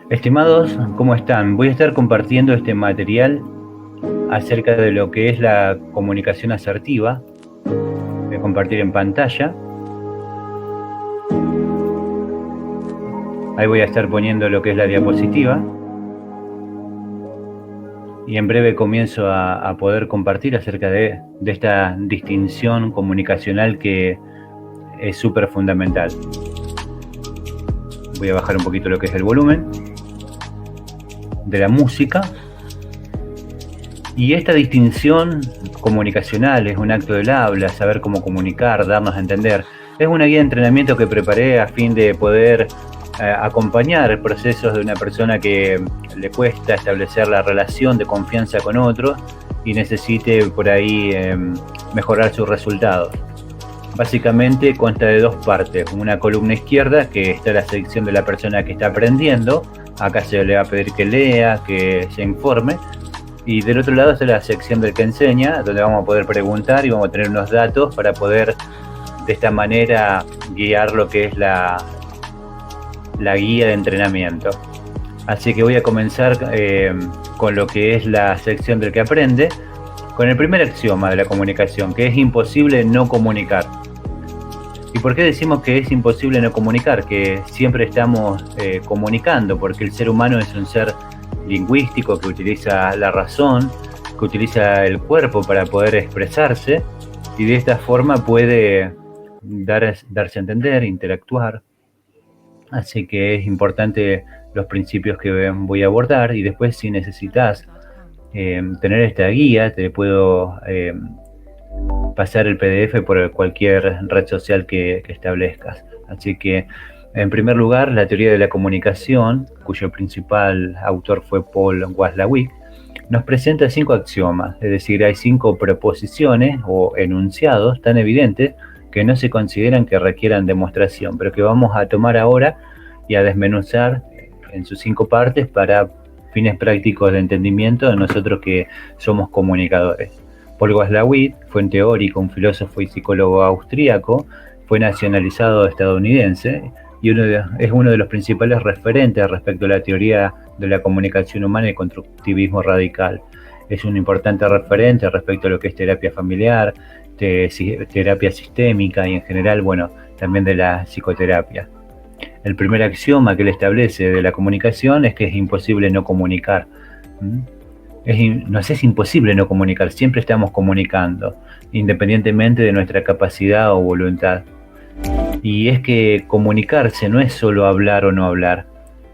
Estimados, ¿cómo están? Voy a estar compartiendo este material acerca de lo que es la comunicación asertiva. Voy a compartir en pantalla. Ahí voy a estar poniendo lo que es la diapositiva. Y en breve comienzo a poder compartir acerca de esta distinción comunicacional que es súper fundamental. Voy a bajar un poquito lo que es el volumen de la música. Y esta distinción comunicacional es un acto del habla, saber cómo comunicar, darnos a entender. Es una guía de entrenamiento que preparé a fin de poder acompañar procesos de una persona que le cuesta establecer la relación de confianza con otro y necesite por ahí mejorar sus resultados. Básicamente consta de dos partes. Una columna izquierda, que está la sección de la persona que está aprendiendo. Acá se le va a pedir que lea, que se informe. Y del otro lado está la sección del que enseña, donde vamos a poder preguntar y vamos a tener unos datos para poder de esta manera guiar lo que es la guía de entrenamiento. Así que voy a comenzar con lo que es la sección del que aprende, con el primer axioma de la comunicación, que es imposible no comunicar. ¿Y por qué decimos que es imposible no comunicar? Que siempre estamos comunicando, porque el ser humano es un ser lingüístico que utiliza la razón, que utiliza el cuerpo para poder expresarse y de esta forma puede darse a entender, interactuar. Así que es importante los principios que voy a abordar y después si necesitas tener esta guía te puedo pasar el PDF por cualquier red social que establezcas. Así que en primer lugar, la teoría de la comunicación, cuyo principal autor fue Paul Watzlawick, nos presenta 5 axiomas, es decir, hay 5 proposiciones o enunciados tan evidentes que no se consideran que requieran demostración, pero que vamos a tomar ahora y a desmenuzar en sus 5 partes para fines prácticos de entendimiento de nosotros que somos comunicadores. Paul Watzlawick fue un teórico, un filósofo y psicólogo austríaco, fue nacionalizado estadounidense y es uno de los principales referentes respecto a la teoría de la comunicación humana y el constructivismo radical. Es un importante referente respecto a lo que es terapia familiar, terapia sistémica y en general, bueno, también de la psicoterapia. El primer axioma que él establece de la comunicación es que es imposible no comunicar. Nos es imposible no comunicar, siempre estamos comunicando, independientemente de nuestra capacidad o voluntad. Y es que comunicarse no es solo hablar o no hablar,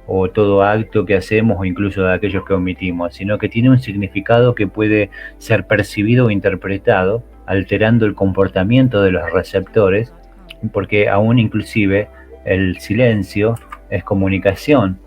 o todo acto que hacemos o incluso de aquellos que omitimos, sino que tiene un significado que puede ser percibido o interpretado, alterando el comportamiento de los receptores, porque aún inclusive el silencio es comunicación,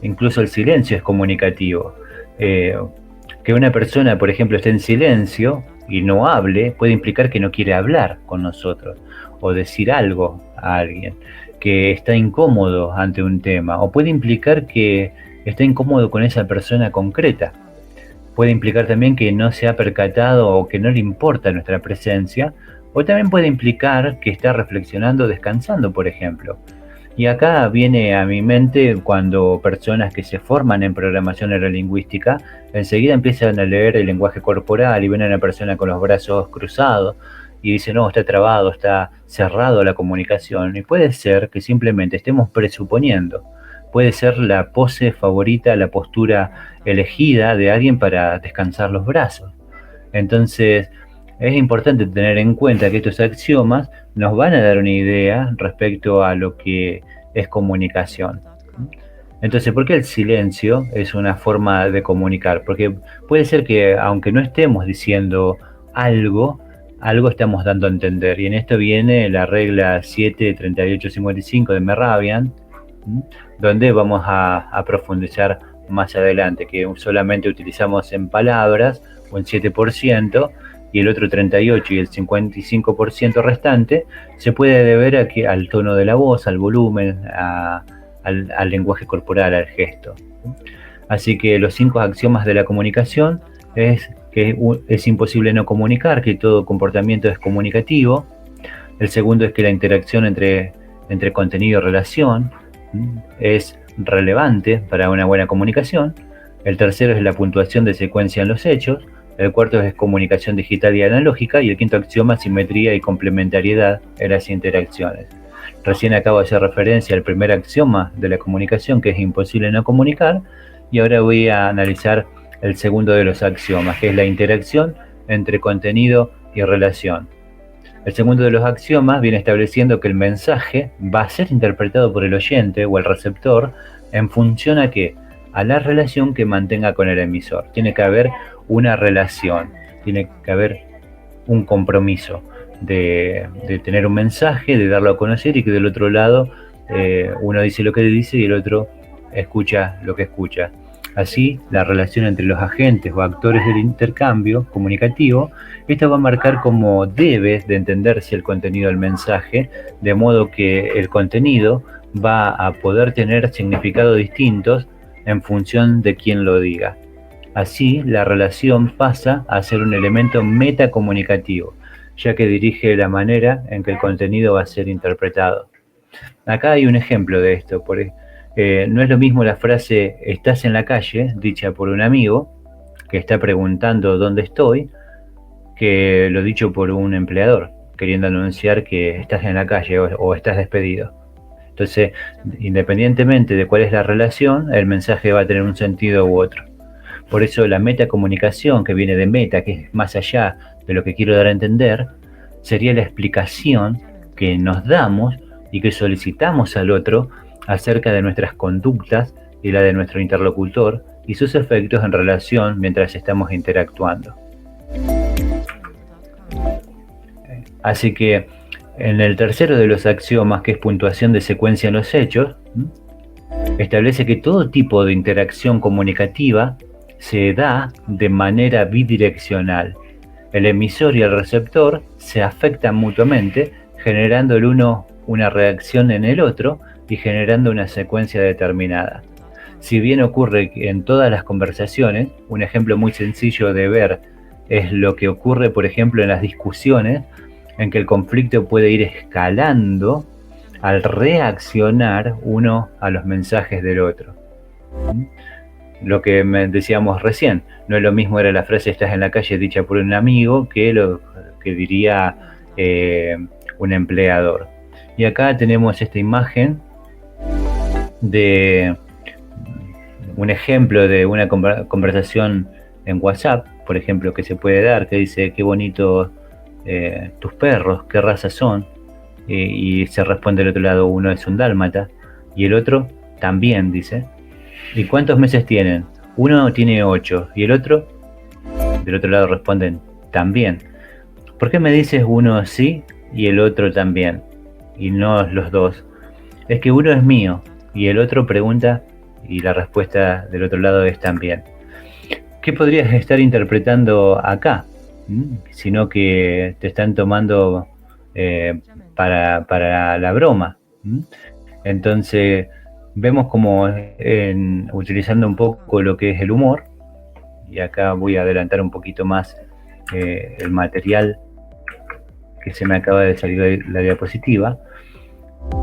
incluso el silencio es comunicativo. Que una persona, por ejemplo, esté en silencio y no hable, puede implicar que no quiere hablar con nosotros o decir algo a alguien, que está incómodo ante un tema, o puede implicar que está incómodo con esa persona concreta. Puede implicar también que no se ha percatado o que no le importa nuestra presencia, o también puede implicar que está reflexionando descansando, por ejemplo. Y acá viene a mi mente cuando personas que se forman en programación neurolingüística enseguida empiezan a leer el lenguaje corporal y ven a una persona con los brazos cruzados y dicen, no, está trabado, está cerrado la comunicación. Y puede ser que simplemente estemos presuponiendo. Puede ser la pose favorita, la postura elegida de alguien para descansar los brazos. Entonces, es importante tener en cuenta que estos axiomas nos van a dar una idea respecto a lo que es comunicación. Entonces, ¿por qué el silencio es una forma de comunicar? Porque puede ser que, aunque no estemos diciendo algo estamos dando a entender. Y en esto viene la regla 73855 de Mehrabian, donde vamos a profundizar más adelante, que solamente utilizamos en palabras un 7%, y el otro 38 y el 55% restante se puede deber al tono de la voz, al volumen, al lenguaje corporal, al gesto. Así que los 5 axiomas de la comunicación es que es imposible no comunicar, que todo comportamiento es comunicativo. El segundo es que la interacción entre contenido y relación es relevante para una buena comunicación. El tercero es la puntuación de secuencia en los hechos. El cuarto es comunicación digital y analógica. Y el quinto axioma, simetría y complementariedad en las interacciones. Recién acabo de hacer referencia al primer axioma de la comunicación, que es imposible no comunicar. Y ahora voy a analizar el segundo de los axiomas, que es la interacción entre contenido y relación. El segundo de los axiomas viene estableciendo que el mensaje va a ser interpretado por el oyente o el receptor en función a ¿qué? A la relación que mantenga con el emisor. Tiene que haber una relación, tiene que haber un compromiso de tener un mensaje, de darlo a conocer y que del otro lado uno dice lo que dice y el otro escucha lo que escucha. Así, la relación entre los agentes o actores del intercambio comunicativo, esta va a marcar cómo debe de entenderse el contenido del mensaje, de modo que el contenido va a poder tener significados distintos en función de quién lo diga. Así, la relación pasa a ser un elemento metacomunicativo, ya que dirige la manera en que el contenido va a ser interpretado. Acá hay un ejemplo de esto. No es lo mismo la frase "estás en la calle", dicha por un amigo que está preguntando dónde estoy, que lo dicho por un empleador queriendo anunciar que estás en la calle o estás despedido. Entonces, independientemente de cuál es la relación, el mensaje va a tener un sentido u otro. Por eso la metacomunicación, que viene de meta, que es más allá de lo que quiero dar a entender, sería la explicación que nos damos y que solicitamos al otro acerca de nuestras conductas y la de nuestro interlocutor y sus efectos en relación mientras estamos interactuando. Así que en el tercero de los axiomas, que es puntuación de secuencia en los hechos, establece que todo tipo de interacción comunicativa se da de manera bidireccional. El emisor y el receptor se afectan mutuamente, generando el uno una reacción en el otro y generando una secuencia determinada. Si bien ocurre en todas las conversaciones, un ejemplo muy sencillo de ver es lo que ocurre, por ejemplo, en las discusiones, en que el conflicto puede ir escalando al reaccionar uno a los mensajes del otro. Lo que decíamos recién, no es lo mismo era la frase "estás en la calle" dicha por un amigo que lo que diría un empleador. Y acá tenemos esta imagen de un ejemplo de una conversación en WhatsApp, por ejemplo, que se puede dar, que dice: "Qué bonito tus perros, qué raza son", y se responde del otro lado: "Uno es un dálmata", y el otro también dice: "¿Y cuántos meses tienen?". Uno tiene 8 y el otro, del otro lado, responden: "También". ¿Por qué me dices uno sí y el otro también, y no los dos? Es que uno es mío y el otro pregunta y la respuesta del otro lado es también. ¿Qué podrías estar interpretando acá? Sino que te están tomando para la broma. Entonces vemos como utilizando un poco lo que es el humor, y acá voy a adelantar un poquito más el material que se me acaba de salir la diapositiva.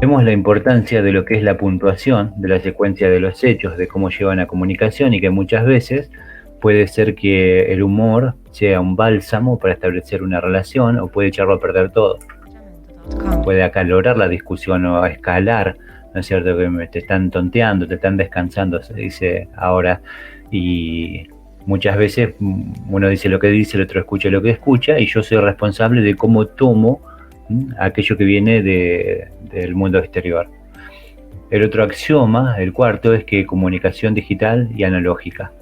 Vemos la importancia de lo que es la puntuación, de la secuencia de los hechos, de cómo llevan a comunicación, y que muchas veces puede ser que el humor sea un bálsamo para establecer una relación o puede echarlo a perder todo. Puede acalorar la discusión o escalar, ¿no es cierto? Que te están tonteando, te están descansando, se dice ahora, y muchas veces uno dice lo que dice, el otro escucha lo que escucha, y yo soy responsable de cómo tomo aquello que viene del mundo exterior. El otro axioma, el cuarto, es que comunicación digital y analógica.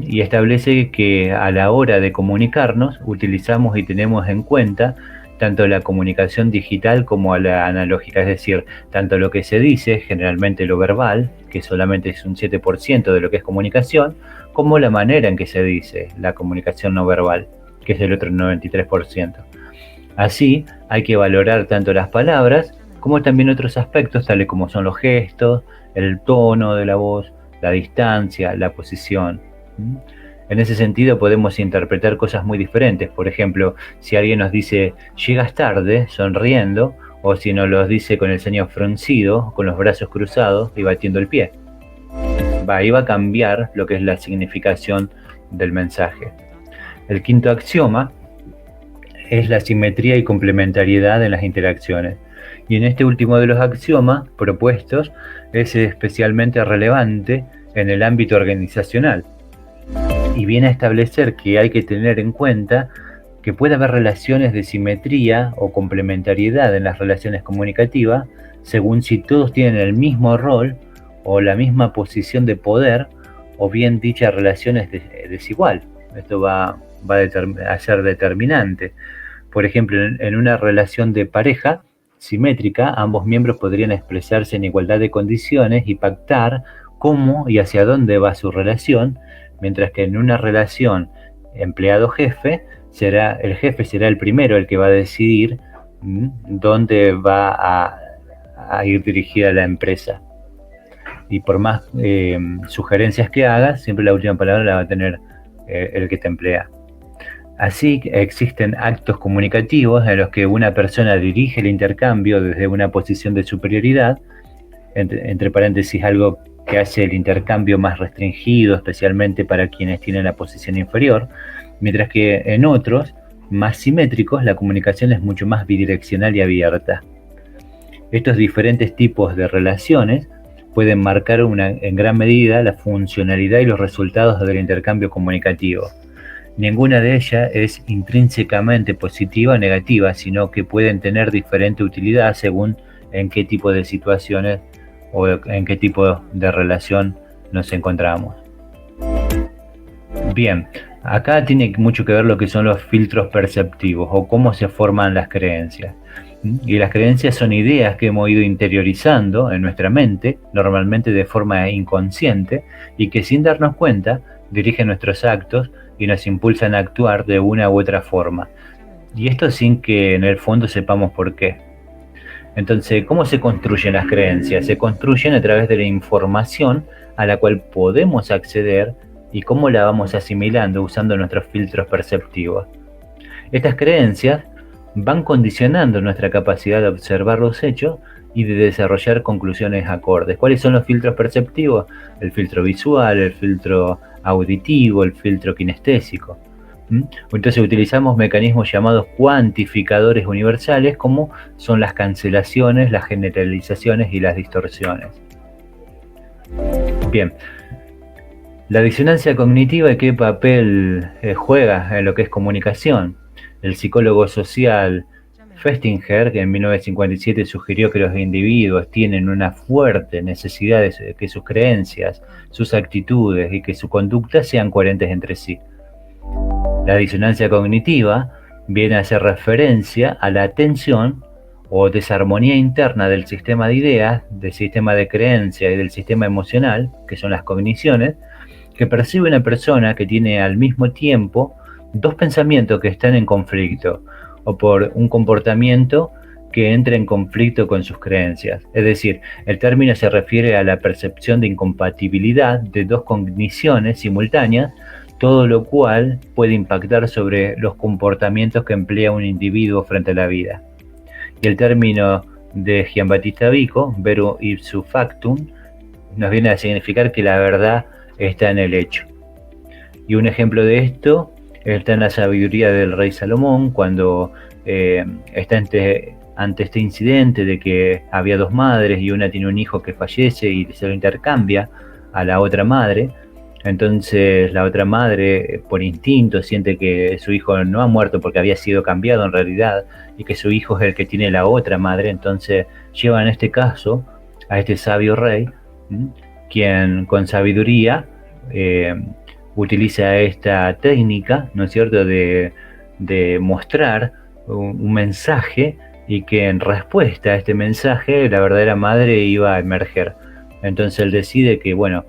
Y establece que a la hora de comunicarnos utilizamos y tenemos en cuenta tanto la comunicación digital como la analógica, es decir, tanto lo que se dice, generalmente lo verbal, que solamente es un 7% de lo que es comunicación, como la manera en que se dice, la comunicación no verbal, que es el otro 93%. Así, hay que valorar tanto las palabras como también otros aspectos, tales como son los gestos, el tono de la voz, la distancia, la posición. En ese sentido podemos interpretar cosas muy diferentes. Por ejemplo, si alguien nos dice "llegas tarde", sonriendo, o si nos lo dice con el ceño fruncido, con los brazos cruzados y batiendo el pie. iba a cambiar lo que es la significación del mensaje. El quinto axioma es la simetría y complementariedad en las interacciones. Y en este último de los axiomas propuestos es especialmente relevante en el ámbito organizacional. Y viene a establecer que hay que tener en cuenta que puede haber relaciones de simetría o complementariedad en las relaciones comunicativas según si todos tienen el mismo rol o la misma posición de poder, o bien dicha relación es desigual. Esto va a ser determinante. Por ejemplo, en una relación de pareja simétrica, ambos miembros podrían expresarse en igualdad de condiciones y pactar cómo y hacia dónde va su relación, mientras que en una relación empleado-jefe, el jefe será el primero el que va a decidir dónde va a ir dirigida la empresa. Y por más sugerencias que hagas, siempre la última palabra la va a tener el que te emplea. Así existen actos comunicativos en los que una persona dirige el intercambio desde una posición de superioridad, entre paréntesis, algo que hace el intercambio más restringido, especialmente para quienes tienen la posición inferior, mientras que en otros, más simétricos, la comunicación es mucho más bidireccional y abierta. Estos diferentes tipos de relaciones pueden marcar en gran medida la funcionalidad y los resultados del intercambio comunicativo. Ninguna de ellas es intrínsecamente positiva o negativa, sino que pueden tener diferente utilidad según en qué tipo de situaciones o en qué tipo de relación nos encontramos. Bien, acá tiene mucho que ver lo que son los filtros perceptivos o cómo se forman las creencias. Y las creencias son ideas que hemos ido interiorizando en nuestra mente, normalmente de forma inconsciente, y que sin darnos cuenta dirigen nuestros actos y nos impulsan a actuar de una u otra forma. Y esto sin que en el fondo sepamos por qué. Entonces, ¿cómo se construyen las creencias? Se construyen a través de la información a la cual podemos acceder y cómo la vamos asimilando usando nuestros filtros perceptivos. Estas creencias van condicionando nuestra capacidad de observar los hechos y de desarrollar conclusiones acordes. ¿Cuáles son los filtros perceptivos? El filtro visual, el filtro auditivo, el filtro kinestésico. Entonces utilizamos mecanismos llamados cuantificadores universales, como son las cancelaciones, las generalizaciones y las distorsiones. Bien, la disonancia cognitiva, ¿qué papel juega en lo que es comunicación? El psicólogo social Festinger, que en 1957 sugirió que los individuos tienen una fuerte necesidad de que sus creencias, sus actitudes y que su conducta sean coherentes entre sí. La disonancia cognitiva viene a hacer referencia a la tensión o desarmonía interna del sistema de ideas, del sistema de creencias y del sistema emocional, que son las cogniciones, que percibe una persona que tiene al mismo tiempo dos pensamientos que están en conflicto, o por un comportamiento que entra en conflicto con sus creencias. Es decir, el término se refiere a la percepción de incompatibilidad de dos cogniciones simultáneas, todo lo cual puede impactar sobre los comportamientos que emplea un individuo frente a la vida. Y el término de Giambattista Vico, vero ipso factum, nos viene a significar que la verdad está en el hecho. Y un ejemplo de esto está en la sabiduría del rey Salomón, cuando está ante este incidente de que había dos madres y una tiene un hijo que fallece y se lo intercambia a la otra madre. Entonces la otra madre, por instinto, siente que su hijo no ha muerto porque había sido cambiado en realidad y que su hijo es el que tiene la otra madre. Entonces lleva en este caso a este sabio rey, quien con sabiduría utiliza esta técnica, ¿no es cierto?, de mostrar un mensaje, y que en respuesta a este mensaje la verdadera madre iba a emerger. Entonces él decide que, bueno,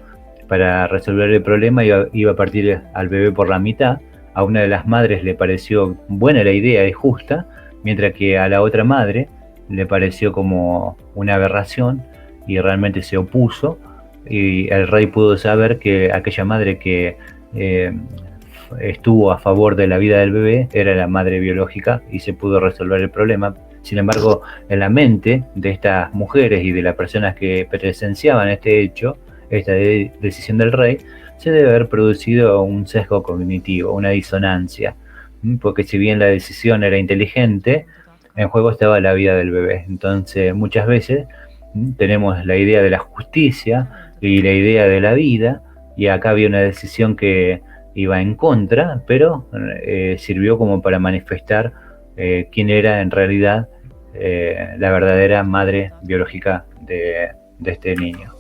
para resolver el problema iba a partir al bebé por la mitad. A una de las madres le pareció buena la idea y justa, mientras que a la otra madre le pareció como una aberración y realmente se opuso, y el rey pudo saber que aquella madre que estuvo a favor de la vida del bebé era la madre biológica, y se pudo resolver el problema. Sin embargo, en la mente de estas mujeres y de las personas que presenciaban este hecho, esta decisión del rey, se debe haber producido un sesgo cognitivo, una disonancia, porque si bien la decisión era inteligente, en juego estaba la vida del bebé. Entonces muchas veces tenemos la idea de la justicia y la idea de la vida, y acá había una decisión que iba en contra, pero sirvió como para manifestar quién era en realidad la verdadera madre biológica de este niño.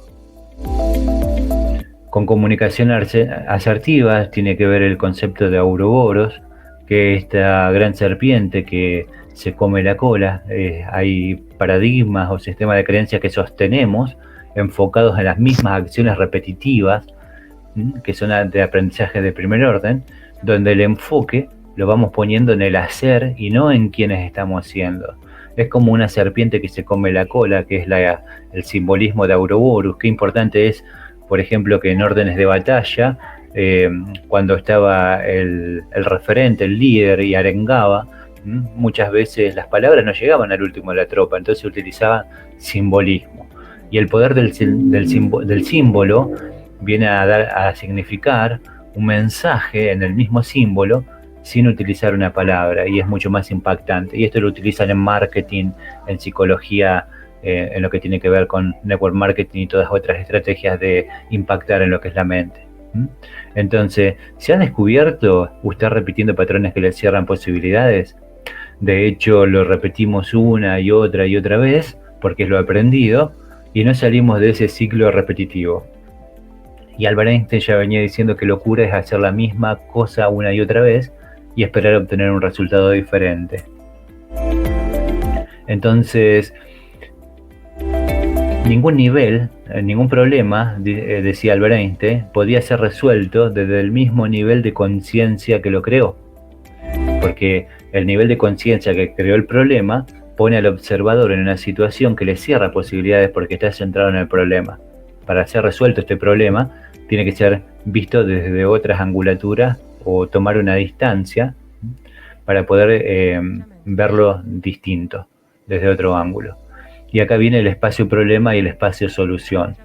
Con comunicación asertiva tiene que ver el concepto de Ouroboros, que es esta gran serpiente que se come la cola. Hay paradigmas o sistemas de creencias que sostenemos enfocados en las mismas acciones repetitivas, que son de aprendizaje de primer orden, donde el enfoque lo vamos poniendo en el hacer y no en quienes estamos haciendo. Es como una serpiente que se come la cola, que es el simbolismo de Ouroboros. Qué importante es, por ejemplo, que en órdenes de batalla, cuando estaba el referente, el líder, y arengaba, muchas veces las palabras no llegaban al último de la tropa, entonces utilizaban simbolismo. Y el poder del símbolo viene a significar un mensaje en el mismo símbolo sin utilizar una palabra, y es mucho más impactante. Y esto lo utilizan en marketing, en psicología, en lo que tiene que ver con network marketing y todas otras estrategias de impactar en lo que es la mente. Entonces, ¿se ha descubierto usted repitiendo patrones que le cierran posibilidades? De hecho, lo repetimos una y otra vez porque es lo aprendido y no salimos de ese ciclo repetitivo. Y Albert Einstein ya venía diciendo que locura es hacer la misma cosa una y otra vez y esperar obtener un resultado diferente. Entonces, ningún nivel, ningún problema, decía Albert Einstein, podía ser resuelto desde el mismo nivel de conciencia que lo creó. Porque el nivel de conciencia que creó el problema pone al observador en una situación que le cierra posibilidades porque está centrado en el problema. Para ser resuelto este problema, tiene que ser visto desde otras angulaturas o tomar una distancia para poder verlo distinto, desde otro ángulo. Y acá viene el espacio problema y el espacio solución,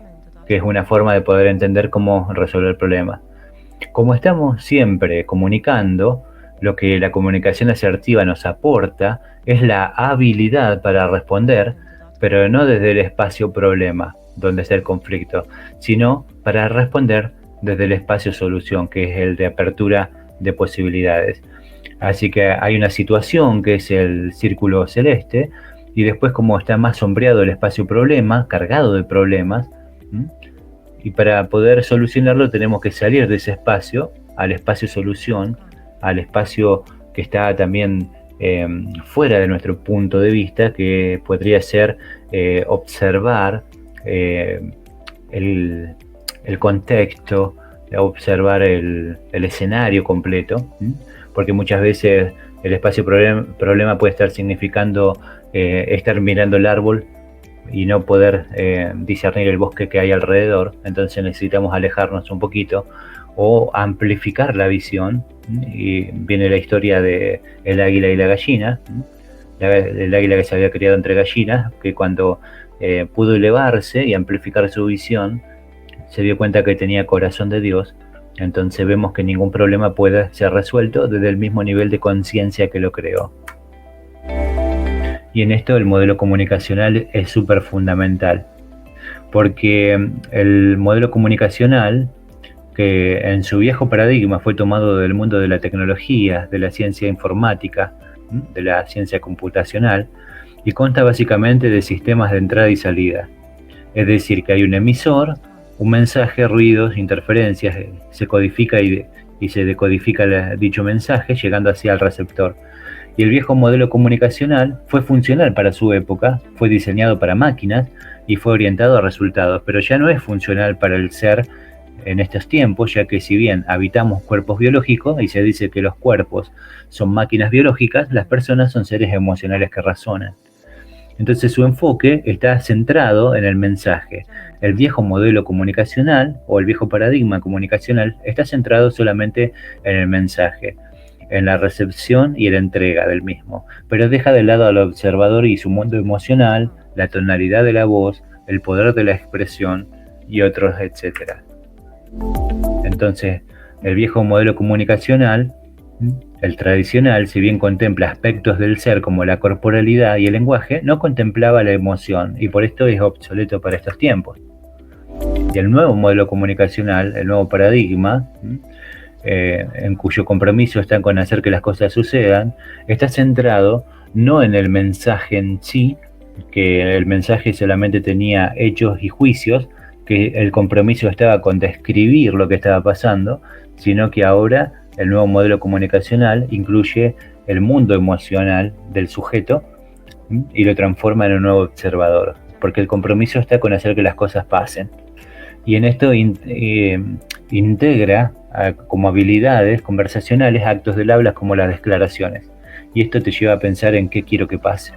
que es una forma de poder entender cómo resolver el problema. Como estamos siempre comunicando, lo que la comunicación asertiva nos aporta es la habilidad para responder, pero no desde el espacio problema, donde está el conflicto, sino para responder desde el espacio solución, que es el de apertura de posibilidades. Así que hay una situación que es el círculo celeste, y después, como está más sombreado el espacio problema, cargado de problemas, y para poder solucionarlo tenemos que salir de ese espacio al espacio solución, al espacio que está también fuera de nuestro punto de vista, que podría ser observar el contexto, observar el escenario completo, porque muchas veces el espacio problema puede estar significando estar mirando el árbol y no poder discernir el bosque que hay alrededor. Entonces necesitamos alejarnos un poquito o amplificar la visión, y viene la historia de el águila y la gallina, el águila que se había criado entre gallinas, que cuando pudo elevarse y amplificar su visión, se dio cuenta que tenía corazón de Dios. Entonces vemos que ningún problema puede ser resuelto desde el mismo nivel de conciencia que lo creó. Y en esto el modelo comunicacional es súper fundamental, porque el modelo comunicacional, que en su viejo paradigma fue tomado del mundo de la tecnología, de la ciencia informática, de la ciencia computacional, y consta básicamente de sistemas de entrada y salida. Es decir, que hay un emisor, un mensaje, ruidos, interferencias, se codifica y se decodifica dicho mensaje, llegando así al receptor. Y el viejo modelo comunicacional fue funcional para su época, fue diseñado para máquinas y fue orientado a resultados, pero ya no es funcional para el ser en estos tiempos, ya que si bien habitamos cuerpos biológicos y se dice que los cuerpos son máquinas biológicas, las personas son seres emocionales que razonan. Entonces su enfoque está centrado en el mensaje. El viejo modelo comunicacional o el viejo paradigma comunicacional está centrado solamente en el mensaje, en la recepción y la entrega del mismo, pero deja de lado al observador y su mundo emocional, la tonalidad de la voz, el poder de la expresión, y otros, etcétera. Entonces, el viejo modelo comunicacional, el tradicional, si bien contempla aspectos del ser como la corporalidad y el lenguaje, no contemplaba la emoción y por esto es obsoleto para estos tiempos. Y el nuevo modelo comunicacional, el nuevo paradigma, en cuyo compromiso está con hacer que las cosas sucedan, está centrado no en el mensaje en sí, que el mensaje solamente tenía hechos y juicios, que el compromiso estaba con describir lo que estaba pasando, sino que ahora el nuevo modelo comunicacional incluye el mundo emocional del sujeto y lo transforma en un nuevo observador, porque el compromiso está con hacer que las cosas pasen. Y en esto integra como habilidades conversacionales actos del habla como las declaraciones. Y esto te lleva a pensar en qué quiero que pase.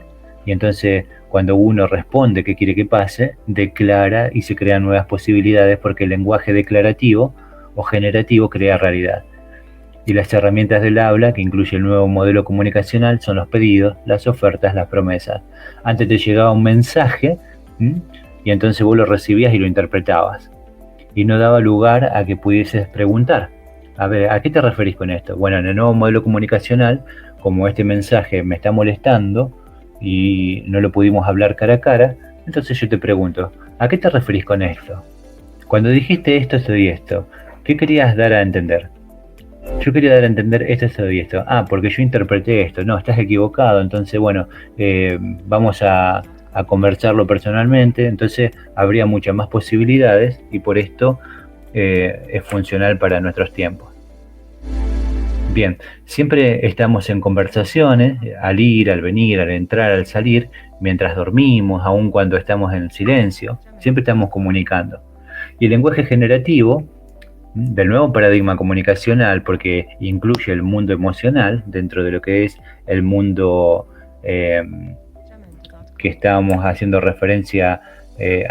Y entonces, cuando uno responde qué quiere que pase, declara y se crean nuevas posibilidades porque el lenguaje declarativo o generativo crea realidad. Y las herramientas del habla, que incluye el nuevo modelo comunicacional, son los pedidos, las ofertas, las promesas. Antes te llegaba un mensaje y entonces vos lo recibías y lo interpretabas. Y no daba lugar a que pudieses preguntar. A ver, ¿a qué te referís con esto? Bueno, en el nuevo modelo comunicacional, como este mensaje me está molestando y no lo pudimos hablar cara a cara, entonces yo te pregunto, ¿a qué te referís con esto? Cuando dijiste esto y esto, ¿qué querías dar a entender? Yo quería dar a entender esto y esto. Ah, porque yo interpreté esto. No, estás equivocado. Entonces, bueno, vamos a conversarlo personalmente. Entonces, habría muchas más posibilidades y por esto es funcional para nuestros tiempos. Bien, siempre estamos en conversaciones, al ir, al venir, al entrar, al salir, mientras dormimos, aun cuando estamos en silencio. Siempre estamos comunicando. Y el lenguaje generativo del nuevo paradigma comunicacional, porque incluye el mundo emocional dentro de lo que es el mundo que estábamos haciendo referencia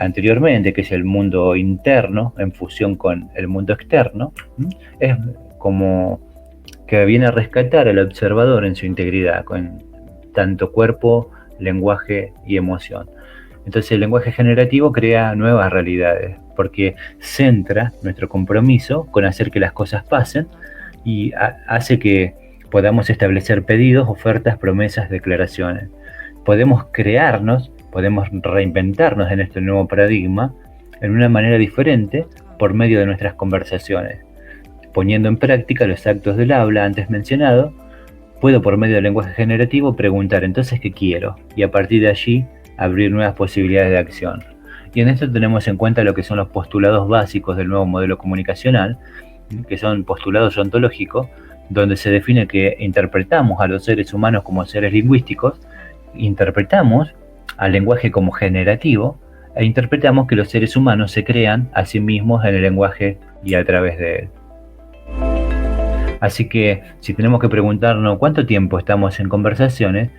anteriormente, que es el mundo interno en fusión con el mundo externo, es como que viene a rescatar al observador en su integridad, con tanto cuerpo, lenguaje y emoción. Entonces el lenguaje generativo crea nuevas realidades, porque centra nuestro compromiso con hacer que las cosas pasen y hace que podamos establecer pedidos, ofertas, promesas, declaraciones. Podemos crearnos, podemos reinventarnos en este nuevo paradigma en una manera diferente por medio de nuestras conversaciones. Poniendo en práctica los actos del habla antes mencionado, puedo por medio del lenguaje generativo preguntar entonces qué quiero y a partir de allí abrir nuevas posibilidades de acción. Y en esto tenemos en cuenta lo que son los postulados básicos del nuevo modelo comunicacional, que son postulados ontológicos, donde se define que interpretamos a los seres humanos como seres lingüísticos, interpretamos al lenguaje como generativo, e interpretamos que los seres humanos se crean a sí mismos en el lenguaje y a través de él. Así que si tenemos que preguntarnos cuánto tiempo estamos en conversaciones,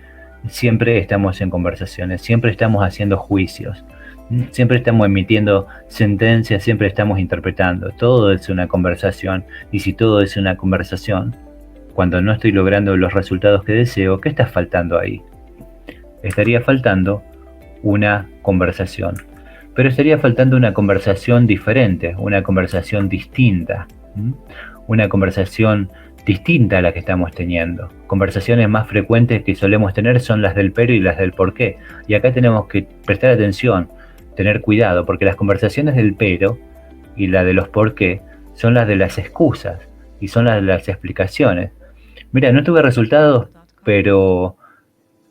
siempre estamos en conversaciones, siempre estamos haciendo juicios, siempre estamos emitiendo sentencias, siempre estamos interpretando. Todo es una conversación y si todo es una conversación, cuando no estoy logrando los resultados que deseo, ¿qué está faltando ahí? Estaría faltando una conversación, pero estaría faltando una conversación diferente, una conversación distinta, una conversación distinta a la que estamos teniendo. Conversaciones más frecuentes que solemos tener son las del pero y las del por qué. Y acá tenemos que prestar atención, tener cuidado, porque las conversaciones del pero y la de los por qué son las de las excusas y son las de las explicaciones. Mira, no tuve resultados, pero...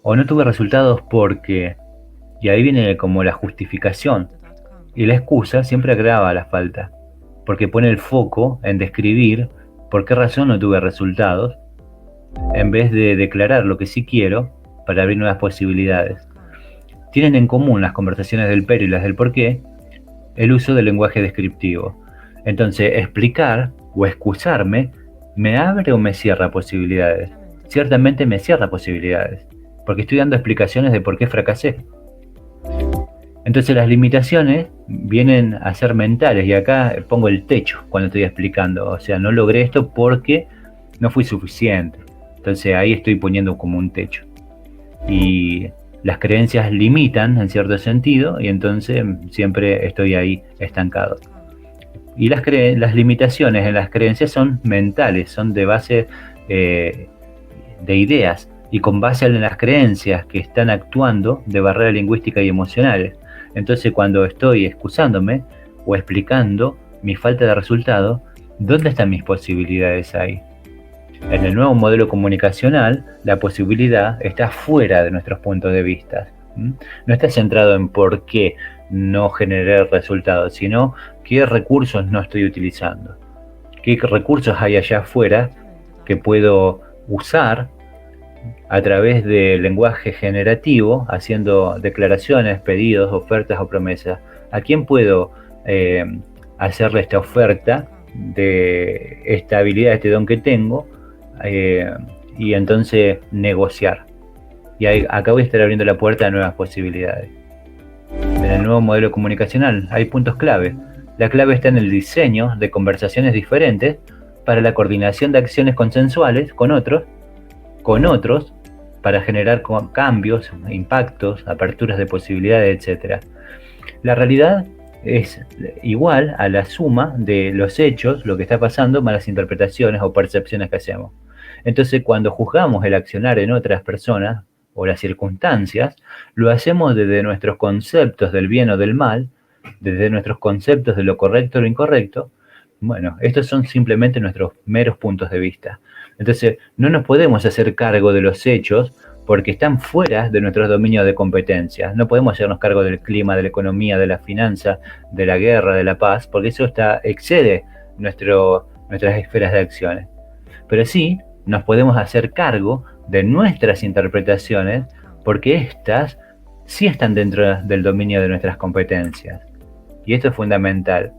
o no tuve resultados porque... y ahí viene como la justificación. Y la excusa siempre agrava la falta, porque pone el foco en describir por qué razón no tuve resultados, en vez de declarar lo que sí quiero para abrir nuevas posibilidades. Tienen en común las conversaciones del pero y las del por qué el uso del lenguaje descriptivo. Entonces, explicar o excusarme me abre o me cierra posibilidades. Ciertamente me cierra posibilidades, porque estoy dando explicaciones de por qué fracasé. Entonces las limitaciones vienen a ser mentales y acá pongo el techo cuando estoy explicando, o sea, no logré esto porque no fui suficiente. Entonces ahí estoy poniendo como un techo. Y Las creencias limitan en cierto sentido y entonces siempre estoy ahí estancado. Y las limitaciones en las creencias son mentales, son de base de ideas, y con base en las creencias que están actuando de barrera lingüística y emocionales. Entonces, cuando estoy excusándome o explicando mi falta de resultado, ¿dónde están mis posibilidades ahí? En el nuevo modelo comunicacional, la posibilidad está fuera de nuestros puntos de vista. No está centrado en por qué no generé resultados, sino qué recursos no estoy utilizando. ¿Qué recursos hay allá afuera que puedo usar a través del lenguaje generativo, haciendo declaraciones, pedidos, ofertas o promesas? ¿A quién puedo hacerle esta oferta de esta habilidad, este don que tengo, y entonces negociar? Y acá voy a estar abriendo la puerta a nuevas posibilidades. En el nuevo modelo comunicacional hay puntos clave. La clave está en el diseño de conversaciones diferentes para la coordinación de acciones consensuales con otros, para generar cambios, impactos, aperturas de posibilidades, etc. La realidad es igual a la suma de los hechos, lo que está pasando, más las interpretaciones o percepciones que hacemos. Entonces, cuando juzgamos el accionar en otras personas o las circunstancias, lo hacemos desde nuestros conceptos del bien o del mal, desde nuestros conceptos de lo correcto o lo incorrecto. Bueno, estos son simplemente nuestros meros puntos de vista. Entonces, no nos podemos hacer cargo de los hechos porque están fuera de nuestros dominios de competencia. No podemos hacernos cargo del clima, de la economía, de la finanza, de la guerra, de la paz, porque eso excede nuestras esferas de acciones. Pero sí nos podemos hacer cargo de nuestras interpretaciones, porque estas sí están dentro del dominio de nuestras competencias. Y esto es fundamental.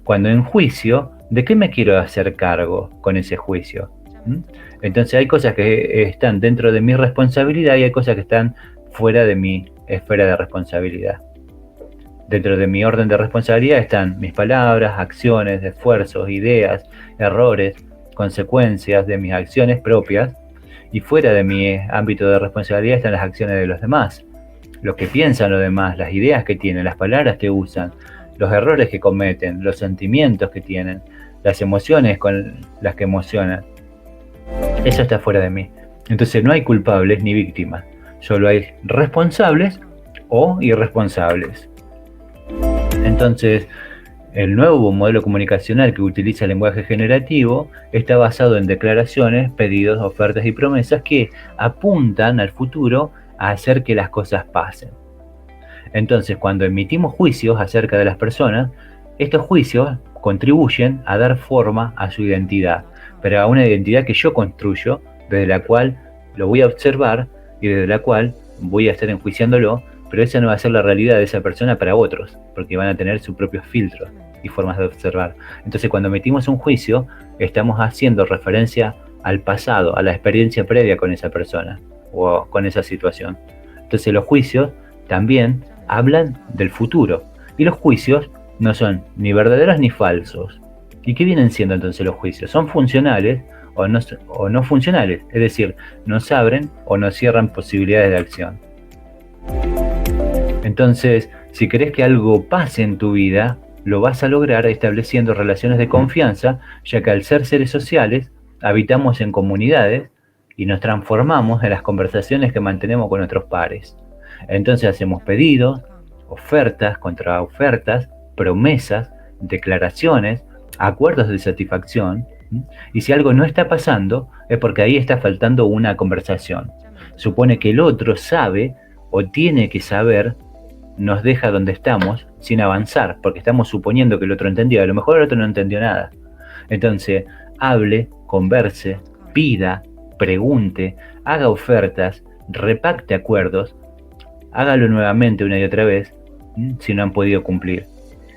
Cuando en juicio, ¿de qué me quiero hacer cargo con ese juicio? Entonces hay cosas que están dentro de mi responsabilidad y hay cosas que están fuera de mi esfera de responsabilidad. Dentro de mi orden de responsabilidad están mis palabras, acciones, esfuerzos, ideas, errores, consecuencias de mis acciones propias, y fuera de mi ámbito de responsabilidad están las acciones de los demás, lo que piensan los demás, las ideas que tienen, las palabras que usan, los errores que cometen, los sentimientos que tienen, las emociones con las que emocionan. Eso está fuera de mí. Entonces no hay culpables ni víctimas, solo hay responsables o irresponsables. Entonces, el nuevo modelo comunicacional que utiliza el lenguaje generativo está basado en declaraciones, pedidos, ofertas y promesas que apuntan al futuro a hacer que las cosas pasen. Entonces, cuando emitimos juicios acerca de las personas, estos juicios contribuyen a dar forma a su identidad, pero a una identidad que yo construyo, desde la cual lo voy a observar y desde la cual voy a estar enjuiciándolo, pero esa no va a ser la realidad de esa persona para otros, porque van a tener sus propios filtros y formas de observar. Entonces, cuando emitimos un juicio, estamos haciendo referencia al pasado, a la experiencia previa con esa persona o con esa situación. Entonces, los juicios también hablan del futuro, y los juicios no son ni verdaderos ni falsos. ¿Y qué vienen siendo entonces los juicios? Son funcionales o no funcionales, es decir, nos abren o nos cierran posibilidades de acción. Entonces, si querés que algo pase en tu vida, lo vas a lograr estableciendo relaciones de confianza, ya que al ser seres sociales, habitamos en comunidades y nos transformamos en las conversaciones que mantenemos con nuestros pares. Entonces hacemos pedidos, ofertas, contraofertas, promesas, declaraciones, acuerdos de satisfacción, y si algo no está pasando es porque ahí está faltando una conversación. Supone que el otro sabe o tiene que saber, nos deja donde estamos sin avanzar, porque estamos suponiendo que el otro entendió, a lo mejor el otro no entendió nada. Entonces, hable, converse, pida, pregunte, haga ofertas, repacte acuerdos, hágalo nuevamente una y otra vez, si no han podido cumplir.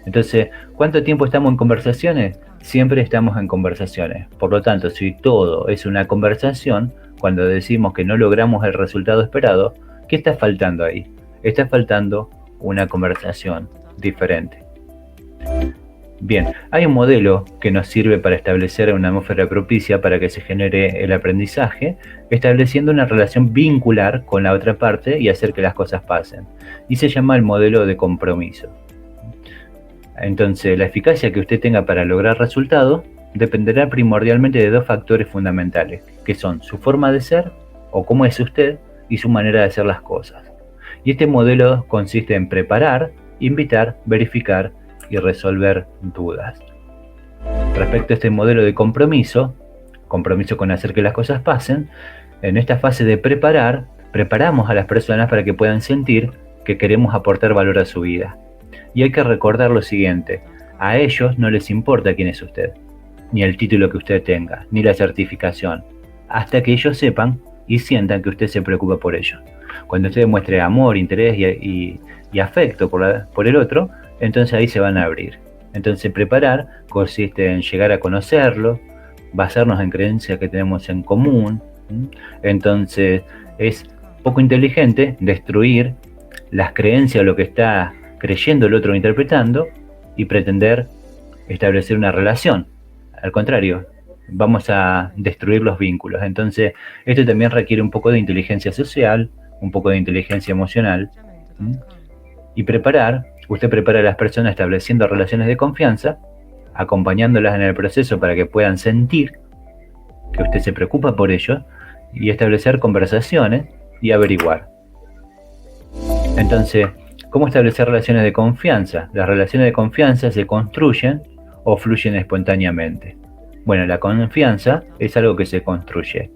Entonces, ¿cuánto tiempo estamos en conversaciones? Siempre estamos en conversaciones. Por lo tanto, si todo es una conversación, cuando decimos que no logramos el resultado esperado, ¿qué está faltando ahí? Está faltando una conversación diferente. Bien, hay un modelo que nos sirve para establecer una atmósfera propicia para que se genere el aprendizaje, estableciendo una relación vincular con la otra parte y hacer que las cosas pasen. Y se llama el modelo de compromiso. Entonces, la eficacia que usted tenga para lograr resultados dependerá primordialmente de dos factores fundamentales, que son su forma de ser, o cómo es usted, y su manera de hacer las cosas. Y este modelo consiste en preparar, invitar, verificar y resolver dudas. Respecto a este modelo de compromiso con hacer que las cosas pasen, en esta fase de preparamos a las personas para que puedan sentir que queremos aportar valor a su vida. Y hay que recordar lo siguiente: a ellos no les importa quién es usted, ni el título que usted tenga, ni la certificación, hasta que ellos sepan y sientan que usted se preocupa por ellos. Cuando usted demuestre amor, interés y afecto por el otro, entonces ahí se van a abrir. Entonces preparar consiste en llegar a conocerlo, basarnos en creencias que tenemos en común. Entonces es poco inteligente destruir las creencias o lo que está creyendo el otro o interpretando y pretender establecer una relación. Al contrario, vamos a destruir los vínculos. Entonces esto también requiere un poco de inteligencia social, un poco de inteligencia emocional. Y usted prepara a las personas estableciendo relaciones de confianza, acompañándolas en el proceso para que puedan sentir que usted se preocupa por ellos y establecer conversaciones y averiguar. Entonces, ¿cómo establecer relaciones de confianza? Las relaciones de confianza se construyen o fluyen espontáneamente. Bueno, la confianza es algo que se construye.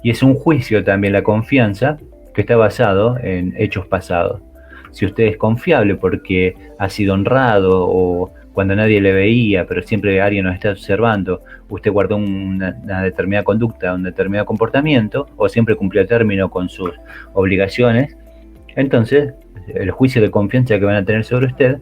Y es un juicio también la confianza que está basado en hechos pasados. Si usted es confiable porque ha sido honrado o cuando nadie le veía, pero siempre alguien nos está observando, usted guardó una determinada conducta, un determinado comportamiento, o siempre cumplió a término con sus obligaciones, entonces el juicio de confianza que van a tener sobre usted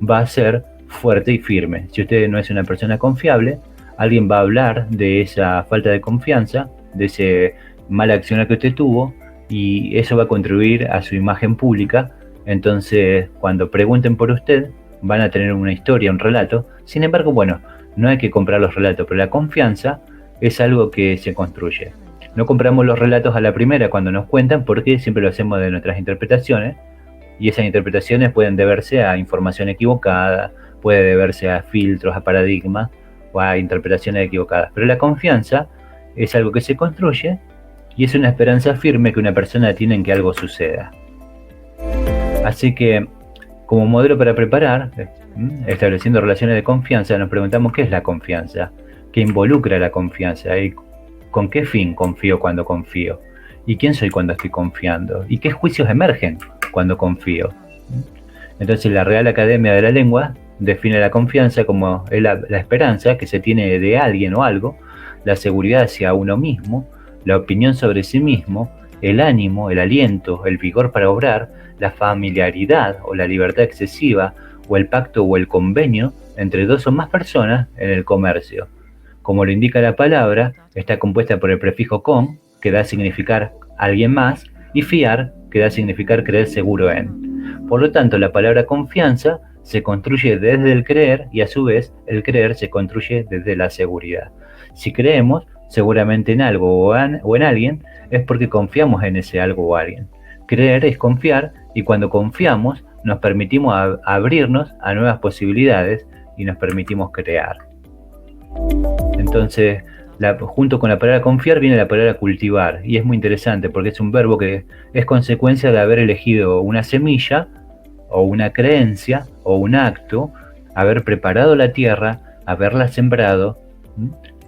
va a ser fuerte y firme. Si usted no es una persona confiable, alguien va a hablar de esa falta de confianza, de ese mal accionar que usted tuvo, y eso va a contribuir a su imagen pública. Entonces, cuando pregunten por usted, van a tener una historia, un relato. Sin embargo, bueno, no hay que comprar los relatos, pero la confianza es algo que se construye. No compramos los relatos a la primera cuando nos cuentan, porque siempre lo hacemos de nuestras interpretaciones, y esas interpretaciones pueden deberse a información equivocada, puede deberse a filtros, a paradigmas o a interpretaciones equivocadas. Pero la confianza es algo que se construye y es una esperanza firme que una persona tiene en que algo suceda. Así que, como modelo para preparar, estableciendo relaciones de confianza, nos preguntamos qué es la confianza, qué involucra la confianza y con qué fin confío cuando confío, y quién soy cuando estoy confiando, y qué juicios emergen cuando confío. Entonces, la Real Academia de la Lengua define la confianza como la esperanza que se tiene de alguien o algo, la seguridad hacia uno mismo, la opinión sobre sí mismo, el ánimo, el aliento, el vigor para obrar, la familiaridad o la libertad excesiva, o el pacto o el convenio entre dos o más personas en el comercio. Como lo indica la palabra, está compuesta por el prefijo con, que da a significar alguien más, y fiar, que da a significar creer seguro en. Por lo tanto, la palabra confianza se construye desde el creer y a su vez el creer se construye desde la seguridad. Si creemos seguramente en algo o en alguien, es porque confiamos en ese algo o alguien. Creer es confiar, y cuando confiamos nos permitimos abrirnos a nuevas posibilidades y nos permitimos crear. Entonces, junto con la palabra confiar viene la palabra cultivar, y es muy interesante porque es un verbo que es consecuencia de haber elegido una semilla o una creencia o un acto, haber preparado la tierra, haberla sembrado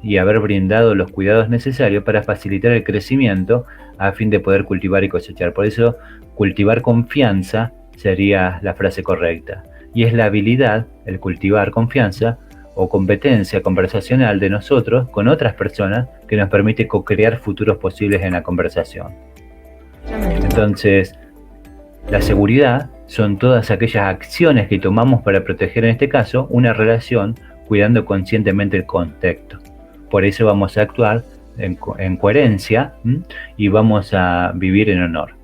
y haber brindado los cuidados necesarios para facilitar el crecimiento a fin de poder cultivar y cosechar. Por eso, cultivar confianza sería la frase correcta. Y es la habilidad, el cultivar confianza o competencia conversacional de nosotros con otras personas que nos permite co-crear futuros posibles en la conversación. Entonces, la seguridad son todas aquellas acciones que tomamos para proteger, en este caso, una relación, cuidando conscientemente el contexto. Por eso vamos a actuar en coherencia y vamos a vivir en honor.